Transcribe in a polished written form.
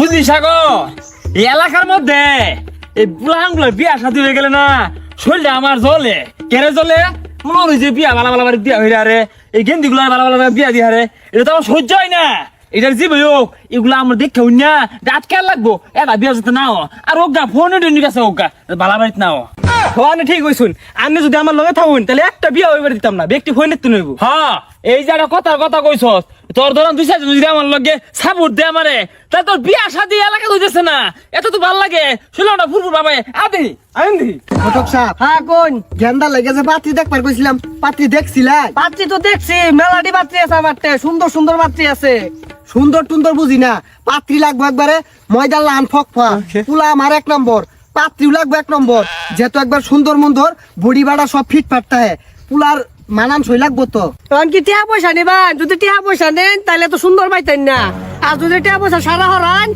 বুঝলি সাগর, এই এলাকার মধ্যে এই বুলাহানগুলো বিয়া শাদী হয়ে গেলে না শরীরটা আমার জ্বলে। কেড়ে জ্বলে মনে হয় যে বিয়া ভালো ভালো বিয়া হয়ে আরে এই গেন্দি গুলো ভালো ভালো বিয়া দিয়ে হারে, এটা তো আমার সহ্য হয় না। এটার জীব হোক এগুলো আমরা দেখে হই না রাত খেয়াল লাগবো এটা বিয়া যেতে নাও আর ওগা ফোনে টেনে গেছে ওগা ভালো বাড়িতে নাও। হওয়ানে ঠিক হইছুন, আপনি যদি আমার লগে থাকুন তাহলে একটা বিয়া হইবার দিতাম না, ব্যক্তি হই নিতে নইব। হ্যাঁ, এই যে একটা কথার কথা কইছস, তোর ধরন দুই চারজন যদি আমার লগে সাপোর্ট দে আমারে, তা তোর বিয়া শাদী এলাকা হইতেছে না। এত তো ভাল লাগে শুনলাম না ফুরফুর বাবা আদি আইন্দি। ঘটক সাহেব, হ্যাঁ কোন গেন্দা লেগেছে পাত্রী দেখবার কইছিলাম, পাত্রী দেখছিলাই? পাত্রী তো দেখছি, মেলাডি পাত্রী আছে আমারতে, সুন্দর সুন্দর পাত্রী আছে। সুন্দর টুন্দর বুঝি না, পাত্রী লাগবে একবারে ময়দা লান ফকফা, পুলা আমার 1 নম্বর, পাত্রীও লাগবে 1 নম্বর, যেহেতু একবার সুন্দর মন্দর বডি বাড়া সব ফিট ফাটতে হয়, পুলার মানান সই লাগবো তো। তখন কি টিয়া পয়সা নিবেন? যদি টিয়া পয়সা নেন তাহলে তো সুন্দর পাইতেন না, আর যদি টিয়া পয়সা সারা হরান